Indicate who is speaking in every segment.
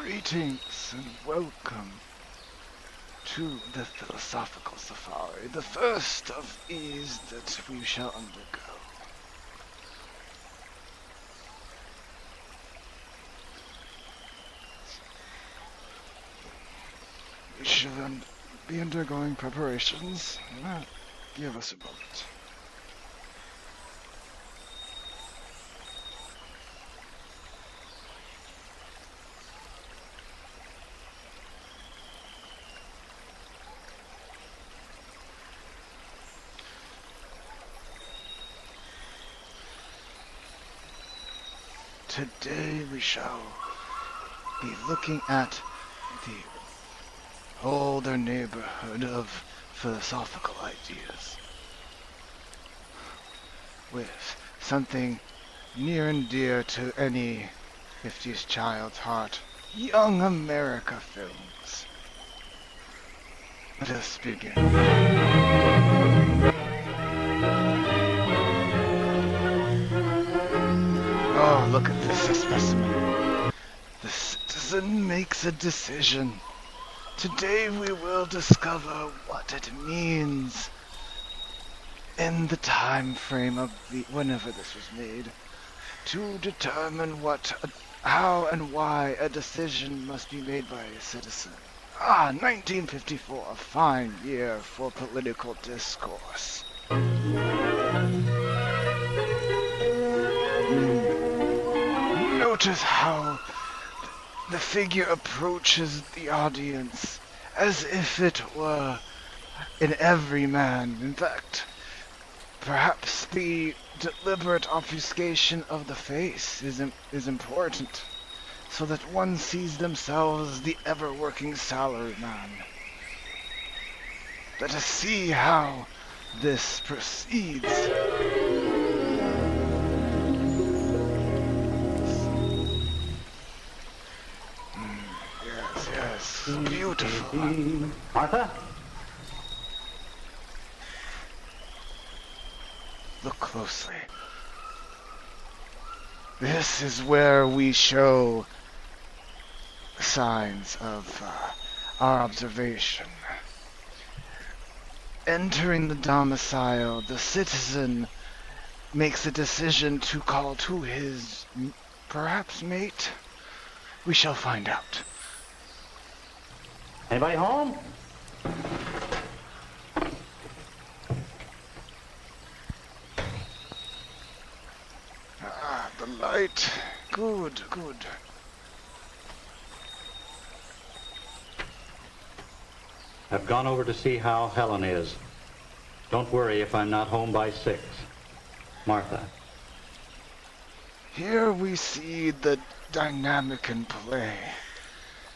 Speaker 1: Greetings and welcome to the philosophical safari, the first of these that we shall undergo. We shall be undergoing preparations. Give us a moment. Today we shall be looking at the older neighborhood of philosophical ideas, with something near and dear to any 50s child's heart, young America films. Let us begin. Oh, look at this specimen. The citizen makes a decision. Today we will discover what it means in the time frame of whenever this was made, to determine how and why a decision must be made by a citizen. 1954, a fine year for political discourse. Notice how the figure approaches the audience as if it were an everyman. In fact, perhaps the deliberate obfuscation of the face is important, so that one sees themselves the ever-working salaryman. Let us see how this proceeds. Yes, beautiful.
Speaker 2: Martha?
Speaker 1: Look closely. This is where we show signs of our observation. Entering the domicile, the citizen makes a decision to call to his, perhaps mate. We shall find out.
Speaker 2: Anybody home?
Speaker 1: The light. Good.
Speaker 2: I've gone over to see how Helen is. Don't worry if I'm not home by 6. Martha.
Speaker 1: Here we see the dynamic in play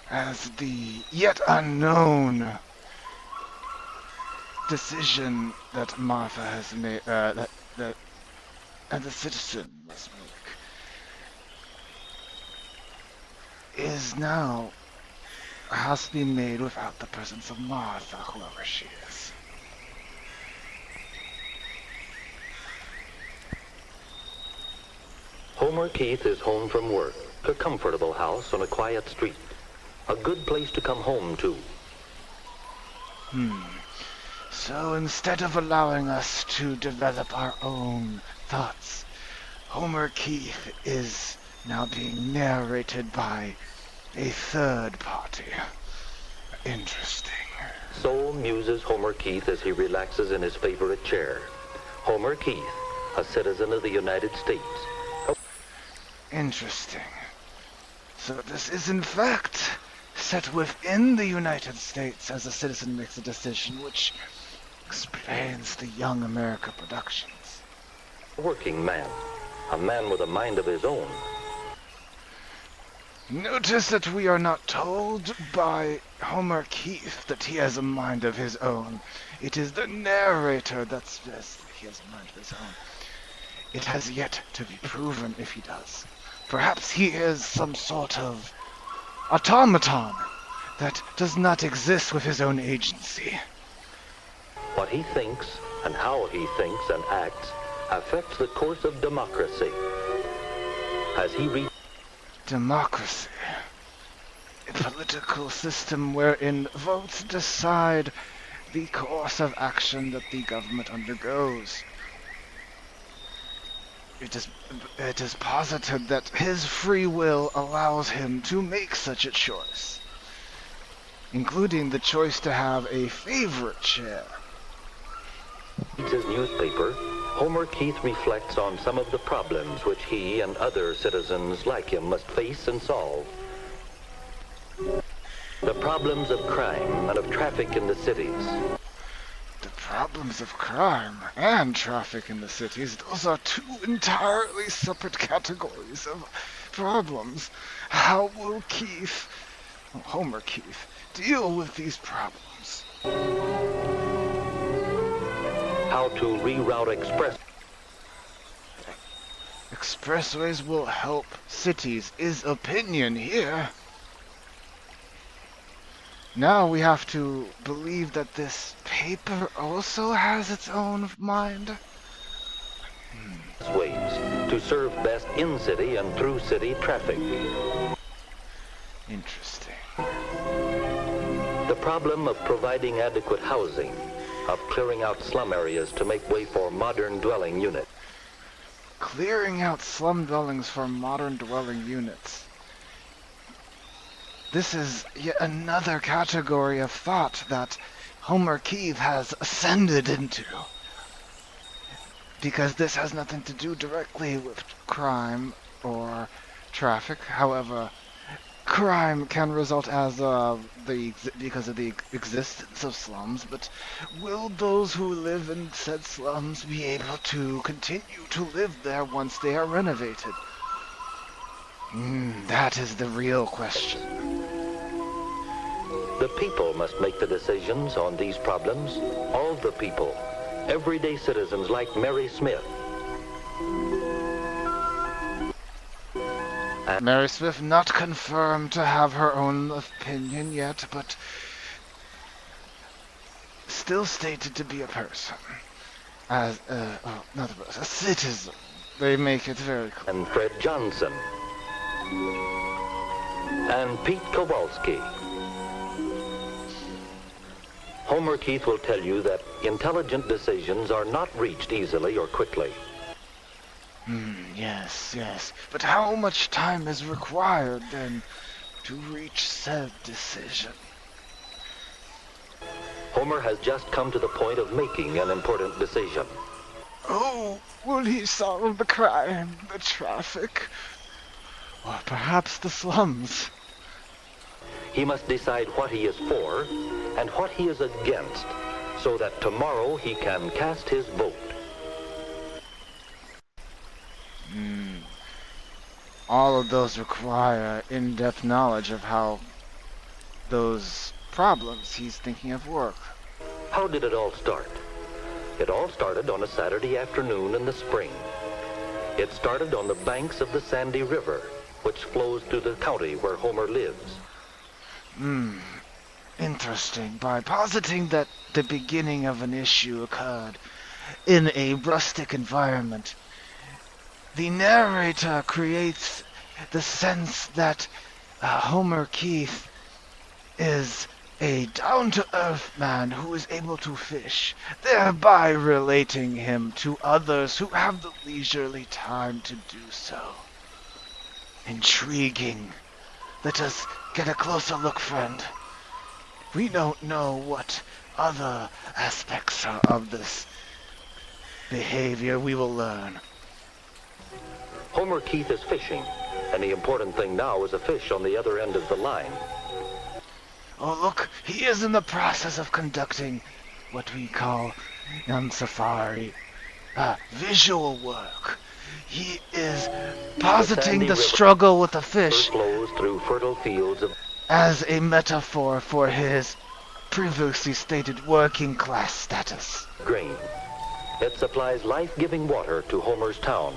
Speaker 1: as the yet unknown decision that Martha has made, that the citizen must make, has to be made without the presence of Martha, whoever she is.
Speaker 3: Homer Keith is home from work, a comfortable house on a quiet street. A good place to come home to.
Speaker 1: So instead of allowing us to develop our own thoughts, Homer Keith is now being narrated by a third party. Interesting.
Speaker 3: So muses Homer Keith as he relaxes in his favorite chair. Homer Keith, a citizen of the United States.
Speaker 1: Interesting. So this is in fact set within the United States as a citizen makes a decision, which explains the Young America Productions.
Speaker 3: Working man. A man with a mind of his own.
Speaker 1: Notice that we are not told by Homer Keith that he has a mind of his own. It is the narrator that says that he has a mind of his own. It has yet to be proven if he does. Perhaps he is some sort of automaton that does not exist with his own agency.
Speaker 3: What he thinks and how he thinks and acts affects the course of democracy. As he reads
Speaker 1: Democracy. political system wherein votes decide the course of action that the government undergoes. It is posited that his free will allows him to make such a choice, including the choice to have a favorite chair.
Speaker 3: In his newspaper, Homer Keith reflects on some of the problems which he and other citizens like him must face and solve. The problems of crime and of traffic in the cities.
Speaker 1: The problems of crime and traffic in the cities, those are two entirely separate categories of problems. How will Homer Keith, deal with these problems?
Speaker 3: How to reroute
Speaker 1: expressways will help cities is opinion here. Now we have to believe that this paper also has its own mind.
Speaker 3: ways to serve best in city and through city traffic.
Speaker 1: Interesting.
Speaker 3: The problem of providing adequate housing, of clearing out slum areas to make way for modern dwelling units.
Speaker 1: Clearing out slum dwellings for modern dwelling units. This is yet another category of thought that Homer Keith has ascended into. Because this has nothing to do directly with crime or traffic. However, crime can result as because of the existence of slums, but will those who live in said slums be able to continue to live there once they are renovated? That is the real question.
Speaker 3: The people must make the decisions on these problems. All the people. Everyday citizens like Mary Smith.
Speaker 1: Mary Smith not confirmed to have her own opinion yet, but still stated to be a person. As, not a person, a citizen. They make it very clear.
Speaker 3: And Fred Johnson. And Pete Kowalski. Homer Keith will tell you that intelligent decisions are not reached easily or quickly.
Speaker 1: Yes. But how much time is required, then, to reach said decision?
Speaker 3: Homer has just come to the point of making an important decision.
Speaker 1: Oh, will he solve the crime, the traffic, or perhaps the slums?
Speaker 3: He must decide what he is for and what he is against, so that tomorrow he can cast his vote.
Speaker 1: All of those require in-depth knowledge of how those problems he's thinking of work.
Speaker 3: How did it all start? It all started on a Saturday afternoon in the spring. It started on the banks of the Sandy River, which flows through the county where Homer lives.
Speaker 1: Interesting. By positing that the beginning of an issue occurred in a rustic environment, the narrator creates the sense that Homer Keith is a down-to-earth man who is able to fish, thereby relating him to others who have the leisurely time to do so. Intriguing. Let us get a closer look, friend. We don't know what other aspects are of this behavior. We will learn.
Speaker 3: Homer Keith is fishing, and the important thing now is a fish on the other end of the line.
Speaker 1: Oh, look, he is in the process of conducting what we call on safari visual work. He is positing the struggle with the fish
Speaker 3: flows through fertile fields
Speaker 1: as a metaphor for his previously stated working class status.
Speaker 3: Grain. It supplies life-giving water to Homer's town.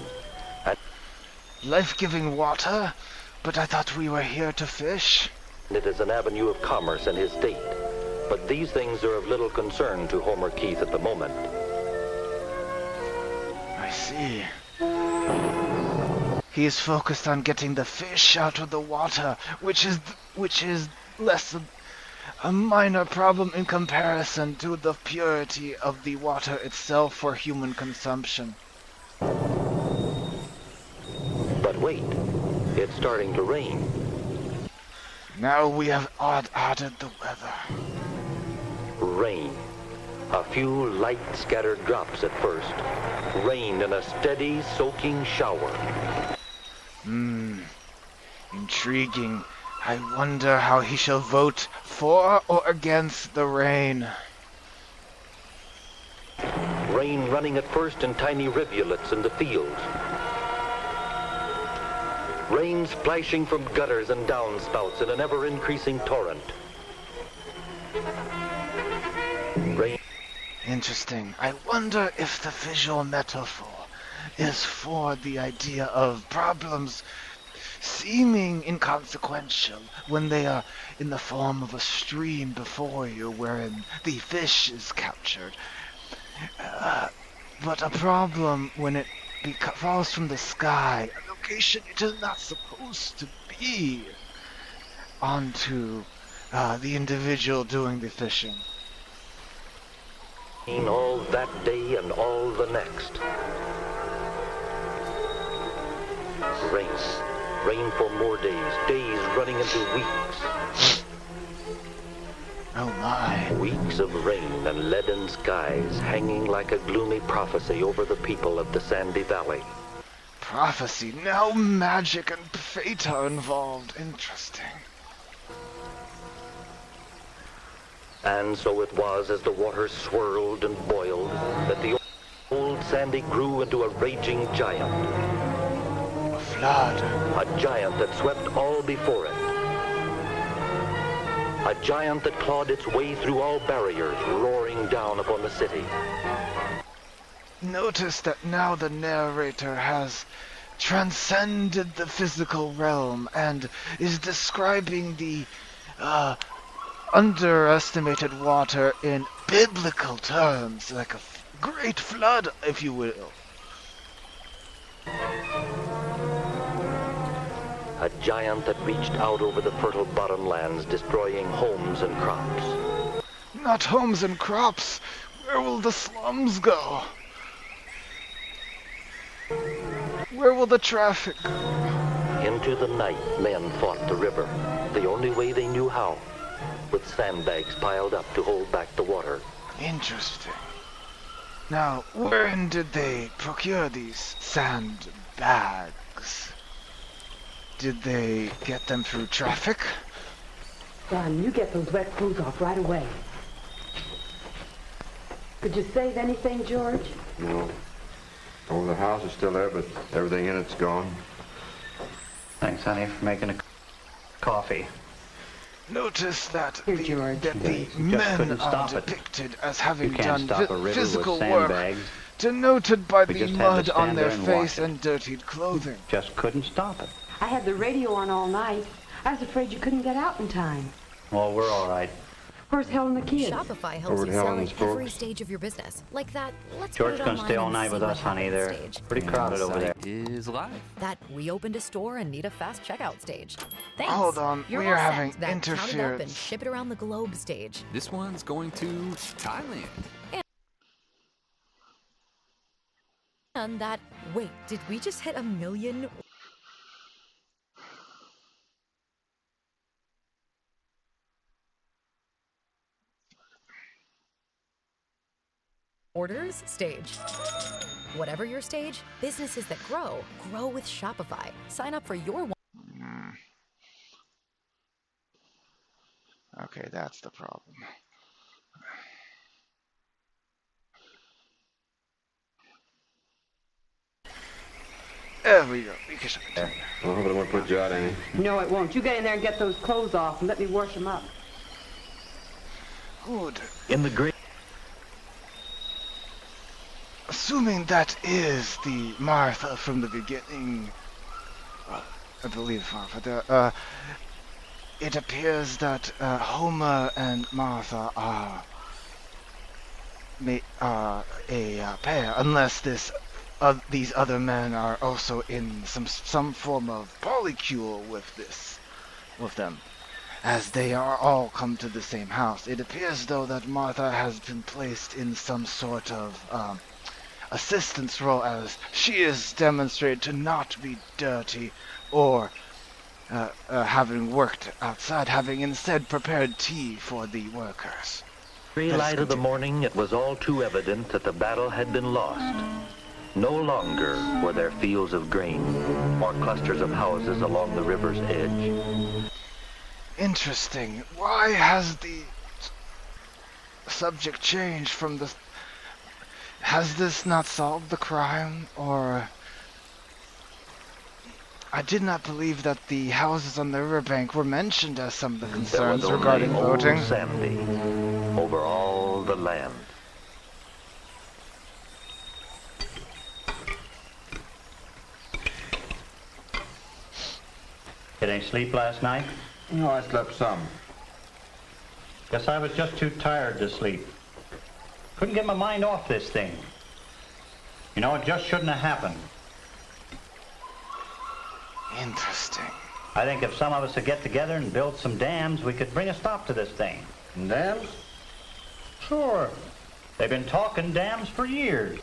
Speaker 1: Life-giving water? But I thought we were here to fish.
Speaker 3: It is an avenue of commerce in his state. But these things are of little concern to Homer Keith at the moment.
Speaker 1: I see. He is focused on getting the fish out of the water, which is less a minor problem in comparison to the purity of the water itself for human consumption.
Speaker 3: But wait, it's starting to rain.
Speaker 1: Now we have added the weather.
Speaker 3: Rain. A few light scattered drops at first. Rain in a steady, soaking shower.
Speaker 1: Intriguing. I wonder how he shall vote for or against the rain.
Speaker 3: Rain running at first in tiny rivulets in the fields. Rain splashing from gutters and downspouts in an ever-increasing torrent. Rain.
Speaker 1: Interesting. I wonder if the visual metaphor is for the idea of problems seeming inconsequential when they are in the form of a stream before you wherein the fish is captured. But a problem when it falls from the sky, a location it is not supposed to be, onto the individual doing the fishing.
Speaker 3: All that day and all the next. Rain. Rain for more days. Days running into weeks.
Speaker 1: Oh my.
Speaker 3: Weeks of rain and leaden skies hanging like a gloomy prophecy over the people of the Sandy Valley.
Speaker 1: Prophecy. Now magic and fate are involved. Interesting.
Speaker 3: And so it was, as the water swirled and boiled, that the old Sandy grew into a raging giant.
Speaker 1: A flood.
Speaker 3: A giant that swept all before it. A giant that clawed its way through all barriers, roaring down upon the city.
Speaker 1: Notice that now the narrator has transcended the physical realm and is describing the underestimated water in biblical terms, like a great flood, if you will.
Speaker 3: A giant that reached out over the fertile bottomlands, destroying homes and crops.
Speaker 1: Not homes and crops. Where will the slums go? Where will the traffic go?
Speaker 3: Into the night, men fought the river, the only way they knew how, with sandbags piled up to hold back the water.
Speaker 1: Interesting. Now, wherein did they procure these sandbags? Did they get them through traffic?
Speaker 4: Son, you get those wet clothes off right away. Could you save anything, George?
Speaker 5: No. Oh, the house is still there, but everything in it's gone.
Speaker 2: Thanks, honey, for making a coffee.
Speaker 1: Notice that
Speaker 4: Here, George.
Speaker 1: the
Speaker 2: Just
Speaker 1: men
Speaker 2: couldn't
Speaker 1: are
Speaker 2: stop it.
Speaker 1: depicted as
Speaker 2: You
Speaker 1: having
Speaker 2: can't
Speaker 1: done
Speaker 2: stop a river
Speaker 1: physical
Speaker 2: with
Speaker 1: work,
Speaker 2: sandbags.
Speaker 1: denoted by
Speaker 2: We
Speaker 1: the
Speaker 2: just had to
Speaker 1: mud on
Speaker 2: stand
Speaker 1: their
Speaker 2: there and
Speaker 1: face
Speaker 2: watch it.
Speaker 1: and dirtied clothing.
Speaker 2: Just couldn't stop it.
Speaker 4: I had the radio on all night. I was afraid you couldn't get out in time.
Speaker 2: Well, we're all right.
Speaker 4: Where's Helen the kids?
Speaker 6: Shopify helps
Speaker 5: Over
Speaker 6: you
Speaker 5: to
Speaker 6: sell
Speaker 5: Helen's
Speaker 6: at every
Speaker 5: folks.
Speaker 6: stage of your business. Like that, let's
Speaker 2: George's
Speaker 6: put it
Speaker 2: gonna stay all
Speaker 6: online
Speaker 2: night
Speaker 6: and
Speaker 2: with
Speaker 6: see
Speaker 2: us,
Speaker 6: what
Speaker 2: honey.
Speaker 6: happens
Speaker 2: They're
Speaker 6: stage.
Speaker 2: pretty crowded over there.
Speaker 7: Is live.
Speaker 6: That we opened a store and need a fast checkout stage. Thanks.
Speaker 1: Hold on,
Speaker 6: You're
Speaker 1: we are
Speaker 6: all set.
Speaker 1: having
Speaker 6: That count it up and
Speaker 1: interference.
Speaker 6: ship it around the globe stage.
Speaker 7: This one's going to Thailand.
Speaker 6: And that, wait, did we just hit 1 million orders stage? Whatever your stage, businesses that grow with Shopify. Sign up for your
Speaker 1: Okay, that's the problem. There we go. We can shut it down.
Speaker 5: I hope it won't put you out any.
Speaker 4: No, it won't. You get in there and get those clothes off and let me wash them up.
Speaker 1: Good.
Speaker 3: In the great
Speaker 1: Assuming that is the Martha from the beginning, I believe Martha, it appears that Homer and Martha are a pair, unless this these other men are also in some form of polycule with them, as they are all come to the same house. It appears, though, that Martha has been placed in some sort of assistance role, as she is demonstrated to not be dirty or having worked outside, having instead prepared tea for the workers.
Speaker 3: Free light of the morning, it was all too evident that the battle had been lost. No longer were there fields of grain or clusters of houses along the river's edge.
Speaker 1: Interesting. Why has the subject changed from the... Has this not solved the crime, or... I did not believe that the houses on the riverbank were mentioned as some of the concerns
Speaker 3: There was
Speaker 1: regarding
Speaker 3: only
Speaker 1: voting.
Speaker 3: old Sandy over all the land.
Speaker 2: Get any sleep last night?
Speaker 5: No, I slept some.
Speaker 2: Guess I was just too tired to sleep. Couldn't get my mind off this thing. You know, it just shouldn't have happened.
Speaker 1: Interesting.
Speaker 2: I think if some of us could get together and build some dams, we could bring a stop to this thing.
Speaker 5: Dams?
Speaker 2: Sure. They've been talking dams for years.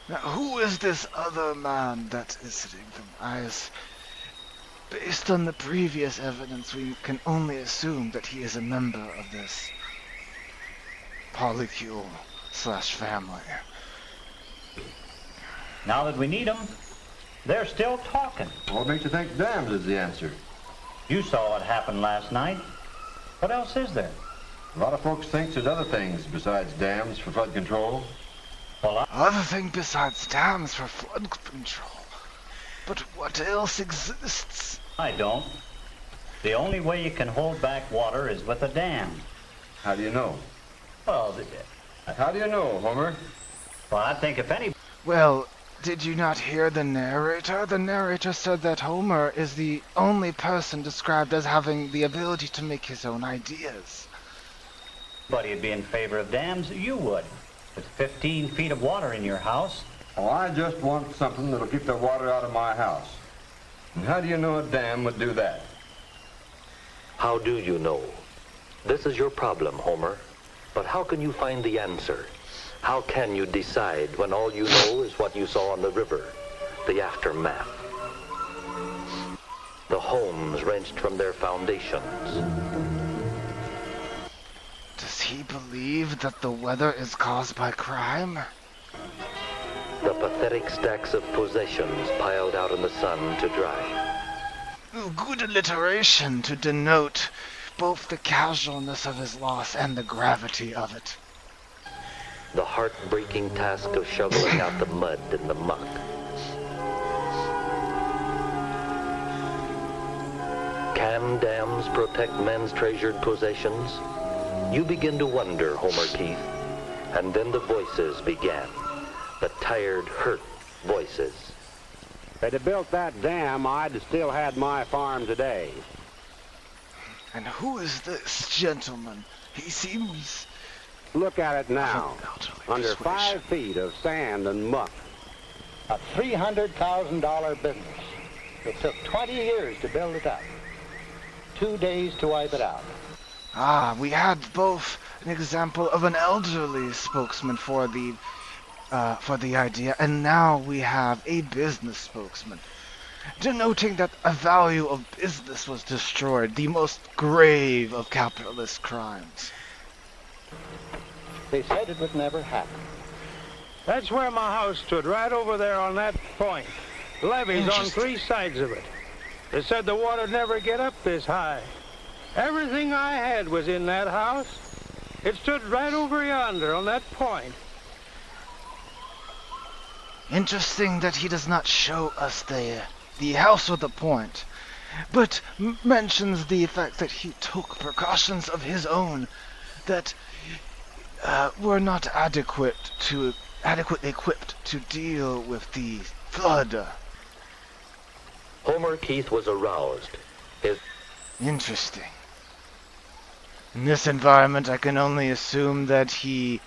Speaker 1: Now, who is this other man that is sitting them? Based on the previous evidence, we can only assume that he is a member of this polycule/family.
Speaker 2: Now that we need them, they're still talking.
Speaker 5: What makes you think dams is the answer?
Speaker 2: You saw what happened last night. What else is there?
Speaker 5: A lot of folks think there's other things besides dams for flood control.
Speaker 2: Well,
Speaker 1: Other thing besides dams for flood control. But what else exists?
Speaker 2: I don't. The only way you can hold back water is with a dam.
Speaker 5: How do you know?
Speaker 2: Well,
Speaker 5: How do you know, Homer?
Speaker 2: I think if any...
Speaker 1: Well, did you not hear the narrator? The narrator said that Homer is the only person described as having the ability to make his own ideas.
Speaker 2: Anybody would be in favor of dams, you would. With 15 feet of water in your house.
Speaker 5: Oh, I just want something that'll keep the water out of my house. And how do you know a dam would do that?
Speaker 3: How do you know? This is your problem, Homer. But how can you find the answer? How can you decide when all you know is what you saw on the river, the aftermath? The homes wrenched from their foundations.
Speaker 1: Does he believe that the weather is caused by crime?
Speaker 3: The pathetic stacks of possessions piled out in the sun to dry.
Speaker 1: Good alliteration to denote both the casualness of his loss and the gravity of it.
Speaker 3: The heartbreaking task of shoveling out the mud and the muck. Can dams protect men's treasured possessions? You begin to wonder, Homer Keith. And then the voices began. The tired, hurt voices.
Speaker 8: If they'd have built that dam, I'd have still had my farm today.
Speaker 1: And who is this gentleman? He seems...
Speaker 8: Look at it now. Under
Speaker 1: persuasion.
Speaker 8: 5 feet of sand and muck.
Speaker 9: A $300,000 business. It took 20 years to build it up. 2 days to wipe it out.
Speaker 1: Ah, we had both an example of an elderly spokesman for the idea, and now we have a business spokesman, denoting that a value of business was destroyed, the most grave of capitalist crimes.
Speaker 9: They said it would never happen.
Speaker 10: That's where my house stood, right over there on that point. Levees on 3 sides of it. They said the water'd never get up this high. Everything I had was in that house. It stood right over yonder on that point.
Speaker 1: Interesting that he does not show us the house with the point, but mentions the fact that he took precautions of his own that were not adequately equipped to deal with the flood.
Speaker 3: Homer Keith was aroused.
Speaker 1: Interesting. In this environment, I can only assume that he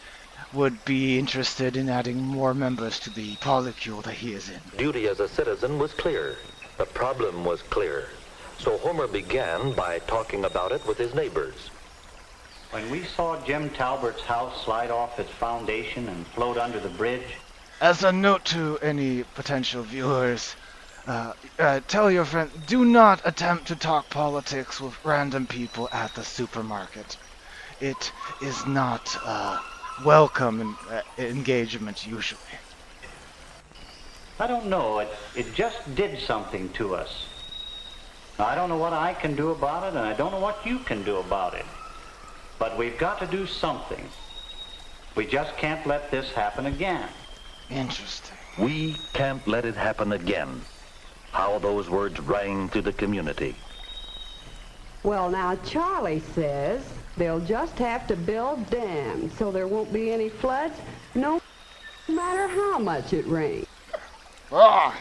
Speaker 1: would be interested in adding more members to the polycule that he is in.
Speaker 3: Duty as a citizen was clear. The problem was clear. So Homer began by talking about it with his neighbors.
Speaker 2: When we saw Jim Talbert's house slide off its foundation and float under the bridge...
Speaker 1: As a note to any potential viewers, tell your friend, do not attempt to talk politics with random people at the supermarket. It is not welcome engagement, usually.
Speaker 2: I don't know. It just did something to us. I don't know what I can do about it, and I don't know what you can do about it. But we've got to do something. We just can't let this happen again.
Speaker 1: Interesting.
Speaker 3: We can't let it happen again. How those words rang through the community.
Speaker 4: Well, now, Charlie says they'll just have to build dams so there won't be any floods, no matter how much it rains.
Speaker 1: Ah!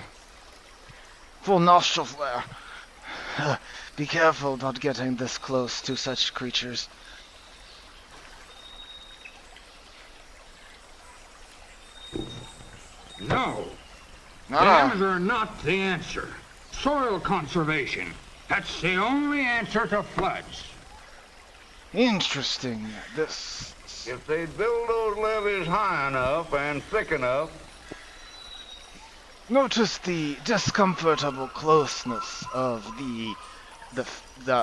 Speaker 1: Full nostril flare. Be careful not getting this close to such creatures.
Speaker 11: No. Dams are not the answer. Soil conservation. That's the only answer to floods.
Speaker 1: Interesting.
Speaker 5: If they build those levees high enough and thick enough...
Speaker 1: Notice the discomfortable closeness of the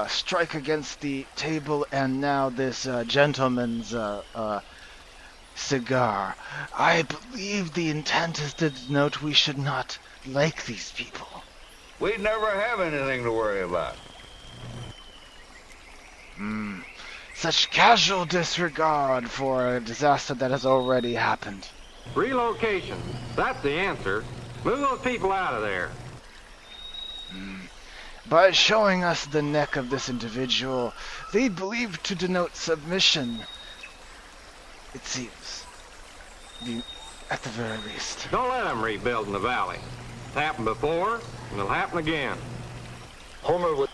Speaker 1: strike against the table and now this gentleman's cigar. I believe the intent is to denote we should not like these people.
Speaker 5: We'd never have anything to worry about.
Speaker 1: Such casual disregard for a disaster that has already happened.
Speaker 8: Relocation. That's the answer. Move those people out of there.
Speaker 1: By showing us the neck of this individual, they believe to denote submission. It seems. At the very least.
Speaker 8: Don't let them rebuild in the valley. It's happened before, and it'll happen again.
Speaker 3: Homer would...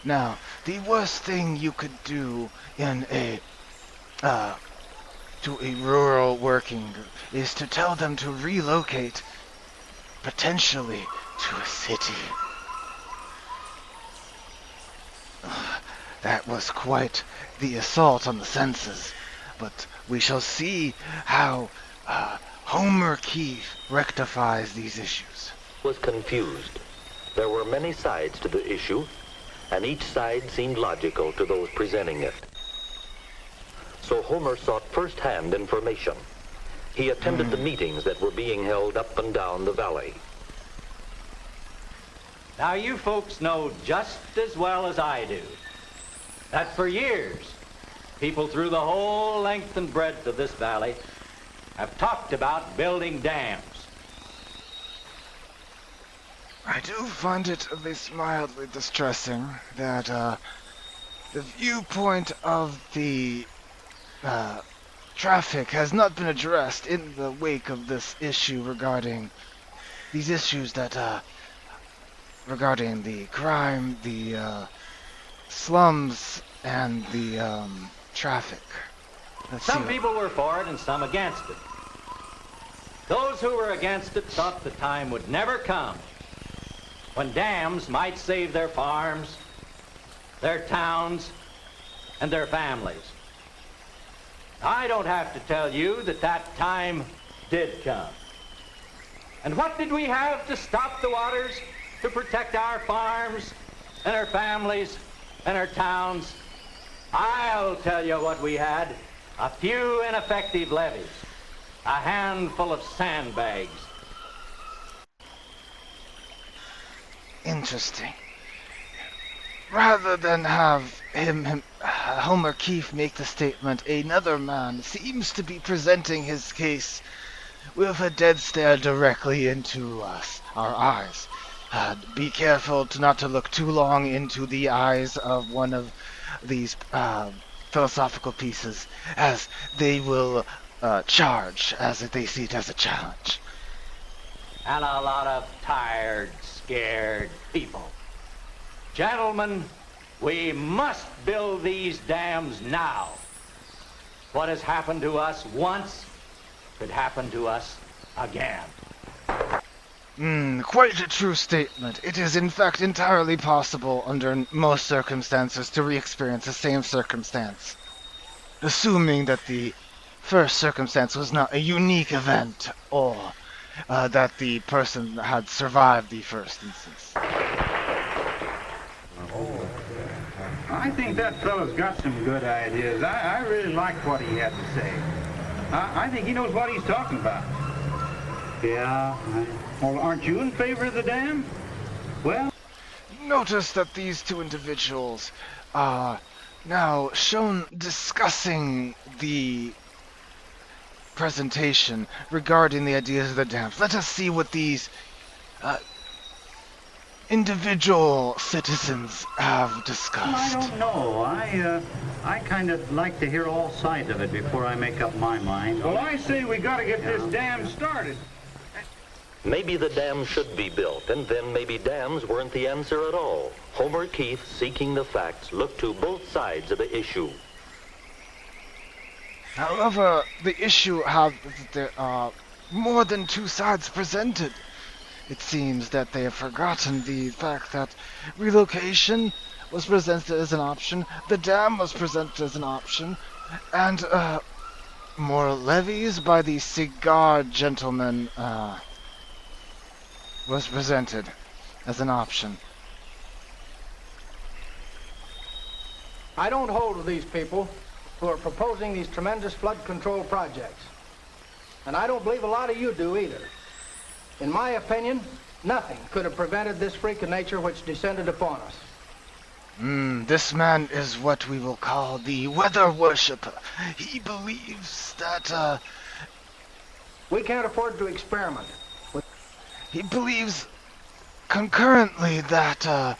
Speaker 1: Now, the worst thing you could do in to a rural working group is to tell them to relocate, potentially, to a city. That was quite the assault on the senses, but we shall see how Homer Keefe rectifies these issues.
Speaker 3: Was confused. There were many sides to the issue, and each side seemed logical to those presenting it. So Homer sought first-hand information. He attended the meetings that were being held up and down the valley.
Speaker 2: Now you folks know just as well as I do that for years, people through the whole length and breadth of this valley have talked about building dams.
Speaker 1: I do find it at least mildly distressing that the viewpoint of the traffic has not been addressed in the wake of this issue regarding these issues that regarding the crime, the slums, and the traffic.
Speaker 2: Some people were for it and some against it. Those who were against it thought the time would never come when dams might save their farms, their towns, and their families. I don't have to tell you that that time did come. And what did we have to stop the waters, to protect our farms and our families and our towns? I'll tell you what we had. A few ineffective levees, a handful of sandbags.
Speaker 1: Interesting. Rather than have Homer Keefe make the statement, another man seems to be presenting his case with a dead stare directly into us, our eyes. Be careful not to look too long into the eyes of one of these philosophical pieces, as they will charge, as they see it as a challenge.
Speaker 2: And a lot of tired, scared people. Gentlemen, we must build these dams now. What has happened to us once could happen to us again.
Speaker 1: Quite a true statement. It is in fact entirely possible under most circumstances to re-experience the same circumstance. Assuming that the first circumstance was not a unique event, or that the person had survived the first instance.
Speaker 11: I think that fellow's got some good ideas. I really liked what he had to say. I think he knows what he's talking about. Yeah. Well, aren't you in favor of the dam? Well...
Speaker 1: Notice that these two individuals are now shown discussing the presentation regarding the ideas of the dams. Let us see what these individual citizens have discussed.
Speaker 9: Well, I don't know. I kind of like to hear all sides of it before I make up my mind.
Speaker 11: Well, I say we got to get this dam started.
Speaker 3: Maybe the dam should be built, and then maybe dams weren't the answer at all. Homer Keith, seeking the facts, looked to both sides of the issue.
Speaker 1: However, the issue has there are more than two sides presented. It seems that they have forgotten the fact that relocation was presented as an option, the dam was presented as an option, and more levies by the cigar gentleman was presented as an option.
Speaker 12: I don't hold with these people who are proposing these tremendous flood control projects. And I don't believe a lot of you do either. In my opinion, nothing could have prevented this freak of nature which descended upon us.
Speaker 1: This man is what we will call the weather worshipper. He believes that,
Speaker 12: we can't afford to experiment.
Speaker 1: He believes concurrently that,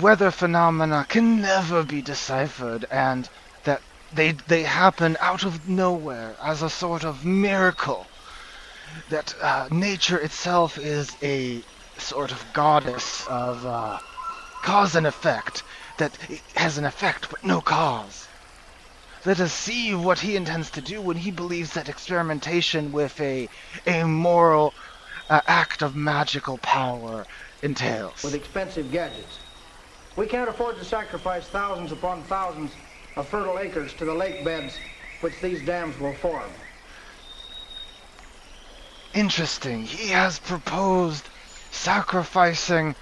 Speaker 1: weather phenomena can never be deciphered, and that they happen out of nowhere as a sort of miracle. That nature itself is a sort of goddess of cause and effect, that it has an effect but no cause. Let us see what he intends to do when he believes that experimentation with a moral act of magical power entails.
Speaker 12: With expensive gadgets. We can't afford to sacrifice thousands upon thousands of fertile acres to the lake beds which these dams will form.
Speaker 1: Interesting. He has proposed sacrificing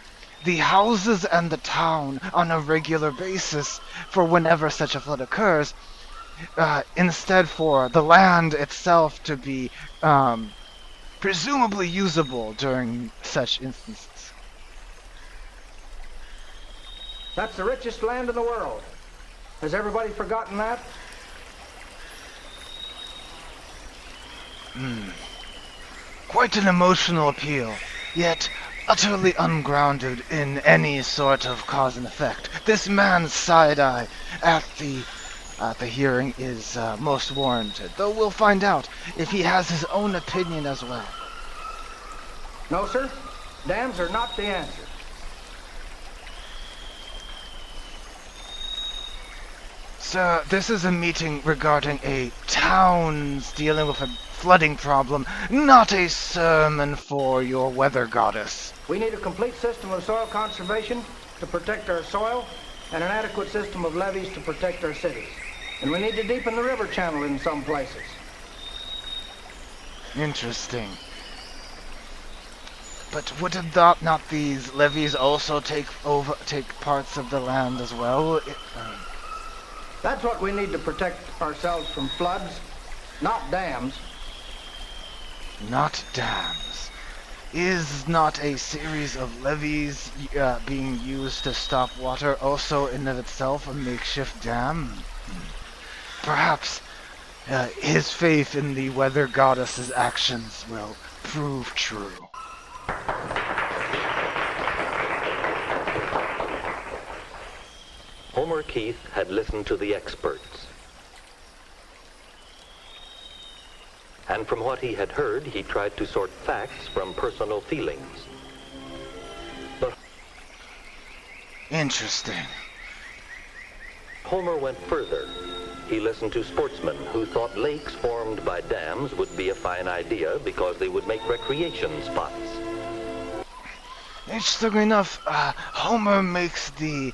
Speaker 1: the houses and the town on a regular basis for whenever such a flood occurs, instead for the land itself to be presumably usable during such instances.
Speaker 12: That's the richest land in the world. Has everybody forgotten that?
Speaker 1: Quite an emotional appeal, yet utterly ungrounded in any sort of cause and effect. This man's side-eye at the hearing is most warranted, though we'll find out if he has his own opinion as well.
Speaker 12: No, sir. Dams are not the answer.
Speaker 1: Sir, this is a meeting regarding a town's dealing with a flooding problem, not a sermon for your weather goddess.
Speaker 12: We need a complete system of soil conservation to protect our soil and an adequate system of levees to protect our cities. And we need to deepen the river channel in some places.
Speaker 1: Interesting. But would not these levees also take parts of the land as well?
Speaker 12: That's what we need to protect ourselves from floods, not dams.
Speaker 1: Not dams. Is not a series of levees being used to stop water also in of itself a makeshift dam? Perhaps his faith in the weather goddess's actions will prove true.
Speaker 3: Homer Keith had listened to the experts. And from what he had heard, he tried to sort facts from personal feelings. But
Speaker 1: interesting.
Speaker 3: Homer went further. He listened to sportsmen who thought lakes formed by dams would be a fine idea because they would make recreation spots.
Speaker 1: Interestingly enough, Homer makes the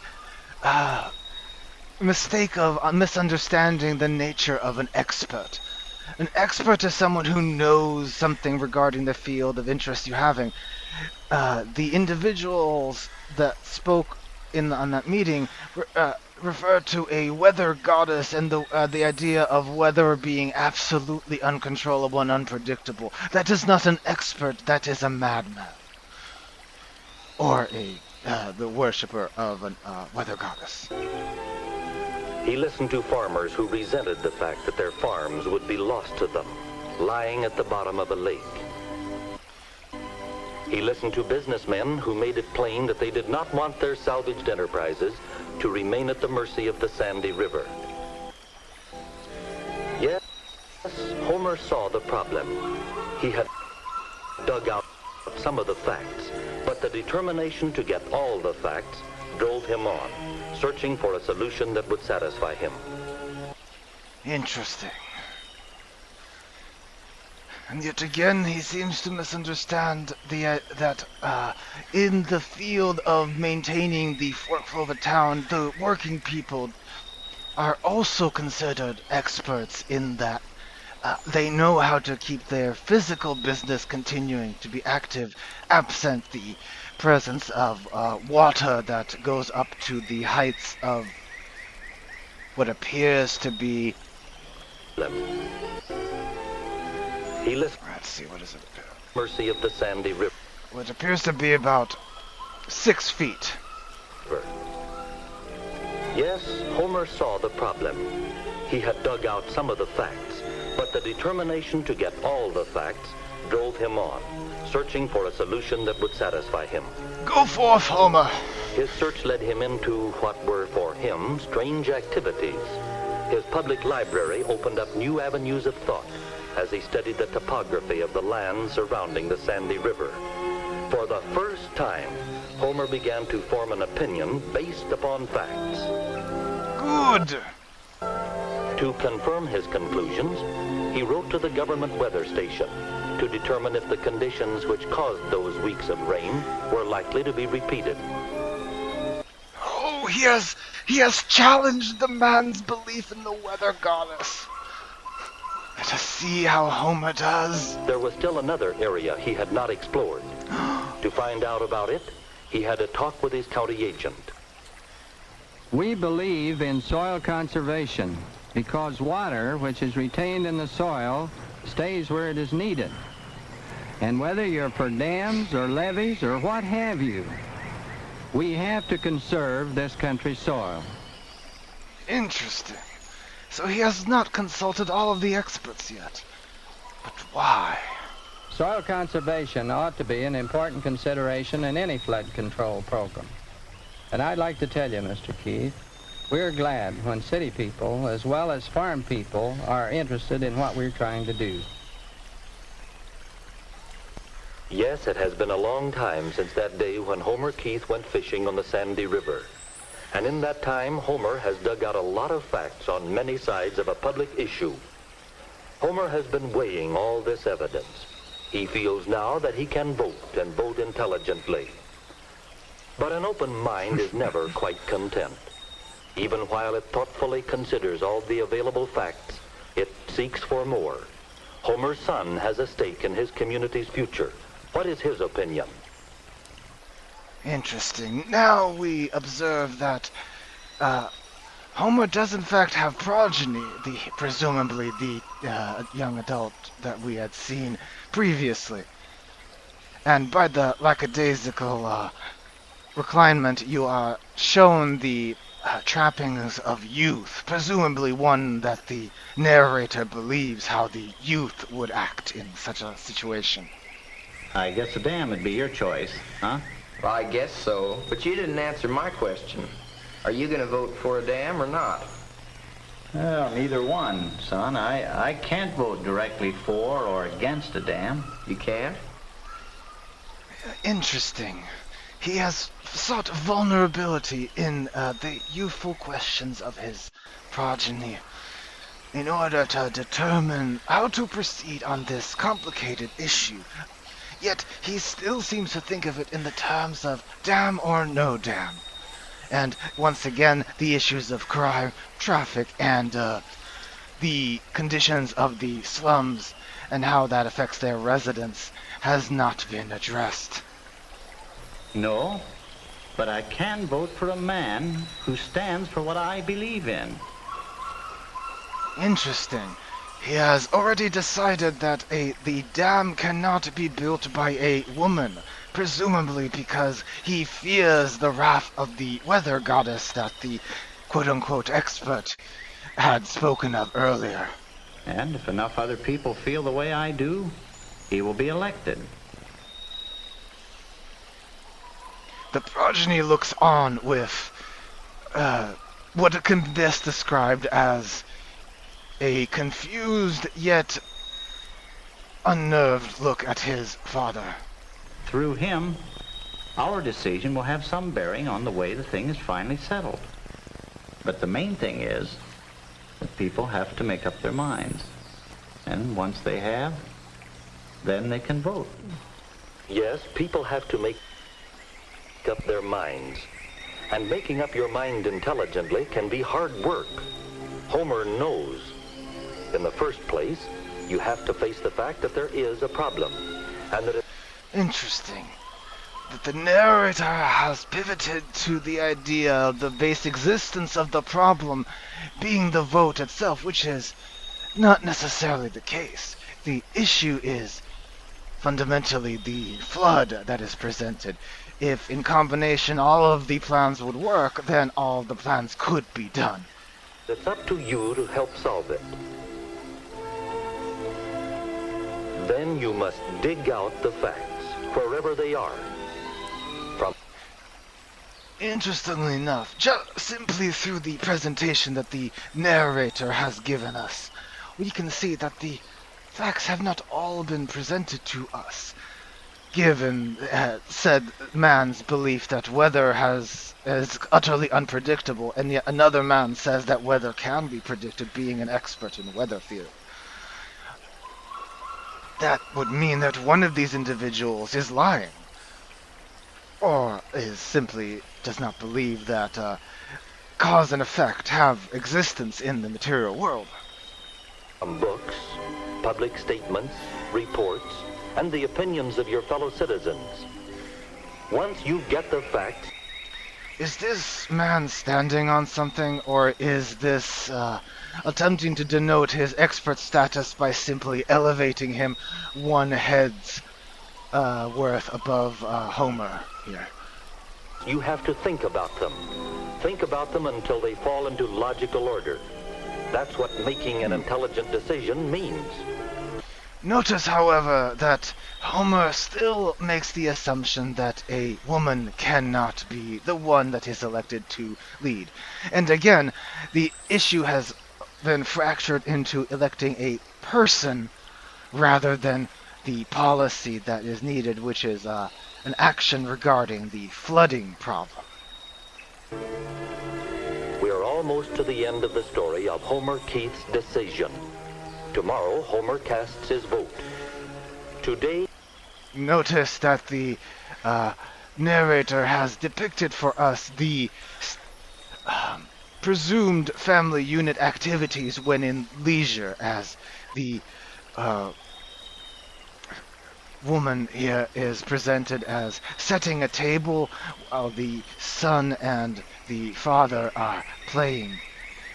Speaker 1: mistake of misunderstanding the nature of an expert. An expert is someone who knows something regarding the field of interest you're having. The individuals that spoke on that meeting referred to a weather goddess and the idea of weather being absolutely uncontrollable and unpredictable. That is not an expert, that is a madman. Or the worshipper of a weather goddess.
Speaker 3: He listened to farmers who resented the fact that their farms would be lost to them, lying at the bottom of a lake. He listened to businessmen who made it plain that they did not want their salvaged enterprises to remain at the mercy of the Sandy River. Yes, Homer saw the problem. He had dug out some of the facts, but the determination to get all the facts drove him on, searching for a solution that would satisfy him.
Speaker 1: Interesting. And yet again, he seems to misunderstand that in the field of maintaining the workflow of a town, the working people are also considered experts in that they know how to keep their physical business continuing to be active, absent the presence of water that goes up to the heights of what appears to be...
Speaker 3: He listened.
Speaker 1: Let's see, what is it?
Speaker 3: Mercy of the Sandy River.
Speaker 1: What appears to be about 6 feet.
Speaker 3: Yes, Homer saw the problem. He had dug out some of the facts, but the determination to get all the facts drove him on, searching for a solution that would satisfy him.
Speaker 1: Go forth, Homer!
Speaker 3: His search led him into what were, for him, strange activities. His public library opened up new avenues of thought as he studied the topography of the land surrounding the Sandy River. For the first time, Homer began to form an opinion based upon facts.
Speaker 1: Good!
Speaker 3: To confirm his conclusions, he wrote to the government weather station to determine if the conditions which caused those weeks of rain were likely to be repeated.
Speaker 1: Oh, he has challenged the man's belief in the weather goddess. Let us see how Homer does.
Speaker 3: There was still another area he had not explored. To find out about it, he had a talk with his county agent.
Speaker 13: We believe in soil conservation because water, which is retained in the soil, stays where it is needed. And whether you're for dams or levees or what have you, we have to conserve this country's soil.
Speaker 1: Interesting. So he has not consulted all of the experts yet. But why?
Speaker 13: Soil conservation ought to be an important consideration in any flood control program. And I'd like to tell you, Mr. Keith, we're glad when city people, as well as farm people, are interested in what we're trying to do.
Speaker 3: Yes, it has been a long time since that day when Homer Keith went fishing on the Sandy River. And in that time, Homer has dug out a lot of facts on many sides of a public issue. Homer has been weighing all this evidence. He feels now that he can vote, and vote intelligently. But an open mind is never quite content. Even while it thoughtfully considers all the available facts, it seeks for more. Homer's son has a stake in his community's future. What is his opinion?
Speaker 1: Interesting. Now we observe that Homer does in fact have progeny, presumably the young adult that we had seen previously. And by the lackadaisical reclinement, you are shown the trappings of youth, presumably one that the narrator believes how the youth would act in such a situation.
Speaker 14: I guess a dam would be your choice, huh?
Speaker 15: Well, I guess so, but you didn't answer my question. Are you going to vote for a dam or not?
Speaker 14: Well, neither one, son. I can't vote directly for or against a dam.
Speaker 15: You can't?
Speaker 1: Interesting. He has sought vulnerability in the youthful questions of his progeny. in order to determine how to proceed on this complicated issue. Yet he still seems to think of it in the terms of dam or no dam. And once again, the issues of crime, traffic, and the conditions of the slums and how that affects their residents has not been addressed.
Speaker 14: No, but I can vote for a man who stands for what I believe in.
Speaker 1: Interesting. He has already decided that the dam cannot be built by a woman, presumably because he fears the wrath of the weather goddess that the quote-unquote expert had spoken of earlier.
Speaker 14: And if enough other people feel the way I do, he will be elected.
Speaker 1: The progeny looks on with what can be best described as a confused yet unnerved look at his father.
Speaker 14: Through him, our decision will have some bearing on the way the thing is finally settled. But the main thing is that people have to make up their minds. And once they have, then they can vote.
Speaker 3: Yes, people have to make up their minds. And making up your mind intelligently can be hard work. Homer knows. In the first place, you have to face the fact that there is a problem. And that
Speaker 1: Interesting. That the narrator has pivoted to the idea of the base existence of the problem being the vote itself, which is not necessarily the case. The issue is fundamentally the flood that is presented. If in combination all of the plans would work, then all of the plans could be done.
Speaker 3: it's up to you to help solve it. Then you must dig out the facts, wherever they are.
Speaker 1: Interestingly enough, just simply through the presentation that the narrator has given us, we can see that the facts have not all been presented to us. Given said man's belief that weather is utterly unpredictable, and yet another man says that weather can be predicted, being an expert in weather theory. That would mean that one of these individuals is lying, or is simply does not believe that cause and effect have existence in the material world.
Speaker 3: Books, public statements, reports, and the opinions of your fellow citizens. Once you get the facts...
Speaker 1: Is this man standing on something, or is this attempting to denote his expert status by simply elevating him one head's worth above Homer here?
Speaker 3: You have to think about them. Think about them until they fall into logical order. That's what making an intelligent decision means.
Speaker 1: Notice, however, that Homer still makes the assumption that a woman cannot be the one that is elected to lead. And again, the issue has been fractured into electing a person rather than the policy that is needed, which is an action regarding the flooding problem.
Speaker 3: We are almost to the end of the story of Homer Keith's decision. Tomorrow, Homer casts his vote. Today...
Speaker 1: Notice that the narrator has depicted for us the presumed family unit activities when in leisure, as the woman here is presented as setting a table while the son and the father are playing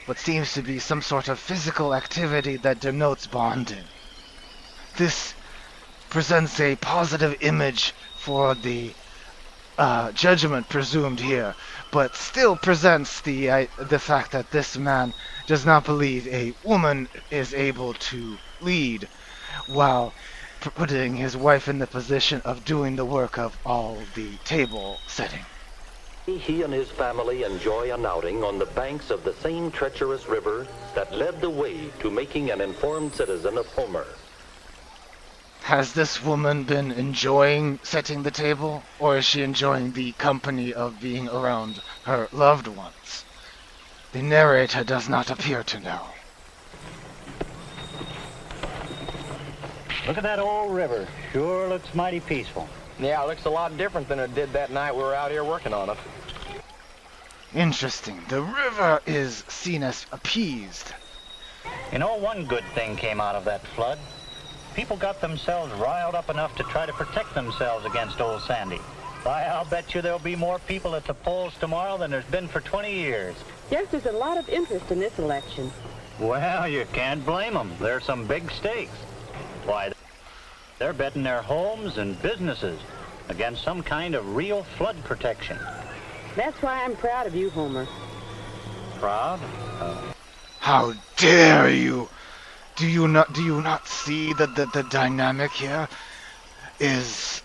Speaker 1: what seems to be some sort of physical activity that denotes bonding. This presents a positive image for the judgment presumed here, but still presents the fact that this man does not believe a woman is able to lead, while putting his wife in the position of doing the work of all the table setting.
Speaker 3: He and his family enjoy an outing on the banks of the same treacherous river that led the way to making an informed citizen of Homer.
Speaker 1: Has this woman been enjoying setting the table, or is she enjoying the company of being around her loved ones? The narrator does not appear to know.
Speaker 8: Look at that old river. Sure looks mighty peaceful.
Speaker 15: Yeah, it looks a lot different than it did that night we were out here working on it.
Speaker 1: Interesting. The river is seen as appeased.
Speaker 8: You know, one good thing came out of that flood. People got themselves riled up enough to try to protect themselves against old Sandy. Why, I'll bet you there'll be more people at the polls tomorrow than there's been for 20 years.
Speaker 16: Yes, there's a lot of interest in this election.
Speaker 8: Well, you can't blame them. There's some big stakes. Why, they're betting their homes and businesses against some kind of real flood protection.
Speaker 16: That's why I'm proud of you, Homer.
Speaker 8: Proud?
Speaker 1: How dare you! Do you not see that the dynamic here is...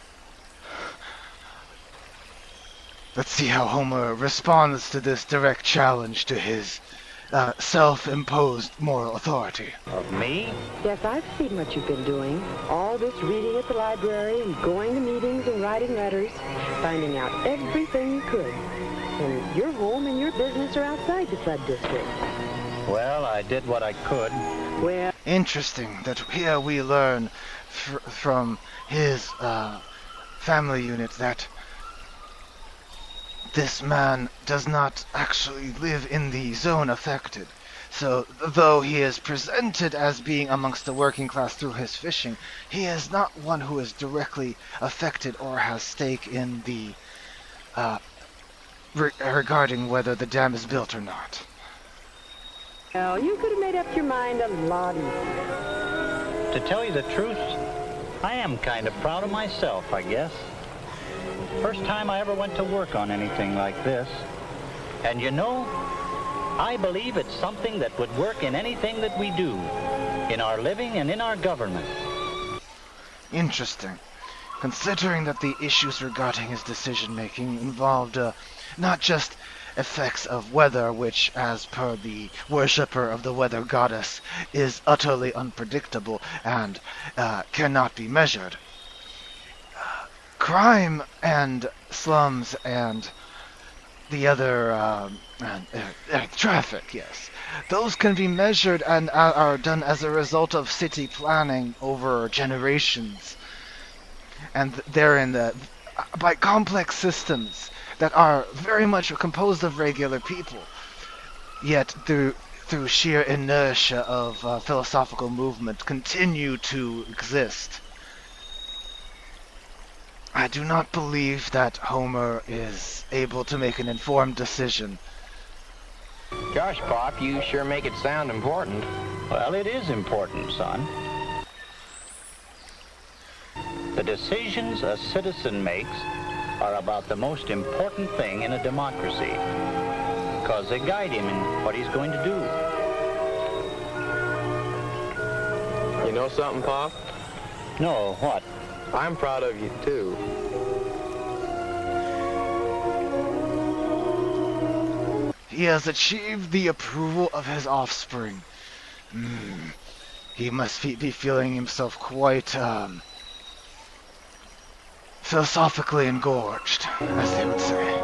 Speaker 1: Let's see how Homer responds to this direct challenge to his self-imposed moral authority.
Speaker 8: Of me?
Speaker 16: Yes, I've seen what you've been doing. All this reading at the library and going to meetings and writing letters, finding out everything you could. And your home and your business are outside the flood district.
Speaker 8: Well, I did what I could.
Speaker 16: Well,
Speaker 1: interesting that here we learn from his family unit that this man does not actually live in the zone affected. So, though he is presented as being amongst the working class through his fishing, he is not one who is directly affected or has stake in the regarding whether the dam is built or not.
Speaker 16: well, you could have made up your mind a lot easier.
Speaker 8: To tell you the truth, I am kind of proud of myself, I guess. First time I ever went to work on anything like this. And you know, I believe it's something that would work in anything that we do, in our living and in our government.
Speaker 1: Interesting. Considering that the issues regarding his decision-making involved not just effects of weather, which, as per the worshipper of the weather goddess, is utterly unpredictable and cannot be measured. Crime and slums and the other traffic, yes. Those can be measured and are done as a result of city planning over generations. And they're by complex systems that are very much composed of regular people. Yet through sheer inertia of philosophical movement continue to exist. I do not believe that Homer is able to make an informed decision.
Speaker 15: Gosh, Pop, you sure make it sound important.
Speaker 8: Well, it is important, son. The decisions a citizen makes are about the most important thing in a democracy, because they guide him in what he's going to do.
Speaker 15: You know something, Pop?
Speaker 8: No, what?
Speaker 15: I'm proud of you, too.
Speaker 1: He has achieved the approval of his offspring. He must be feeling himself quite, philosophically engorged, as they would say.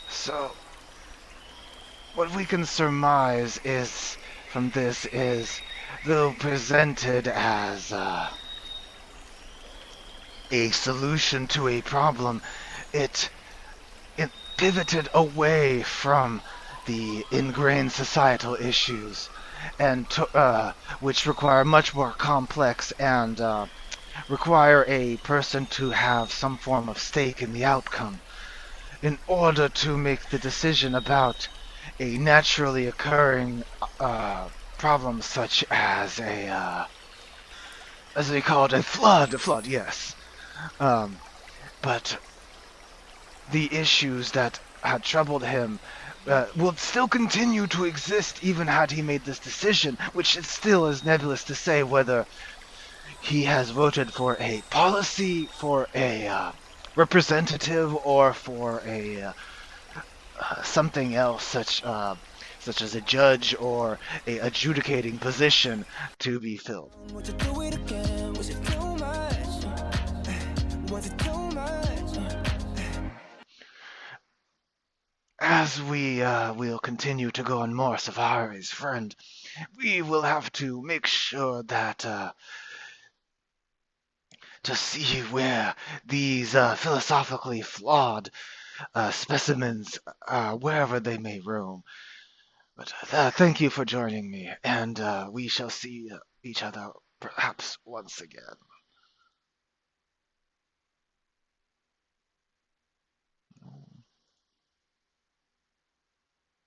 Speaker 1: So, what we can surmise is, from this is, though presented as a solution to a problem, it pivoted away from the ingrained societal issues, and which require much more complex and require a person to have some form of stake in the outcome in order to make the decision about a naturally occurring problem such as as they call it, a flood, yes. But the issues that had troubled him will still continue to exist even had he made this decision, which it still is nebulous to say whether he has voted for a policy, for a representative, or for a something else such as a judge or a adjudicating position to be filled. As we will continue to go on more safaris, friend, we will have to make sure that to see where these philosophically flawed specimens, wherever they may roam. But thank you for joining me, and we shall see each other perhaps once again.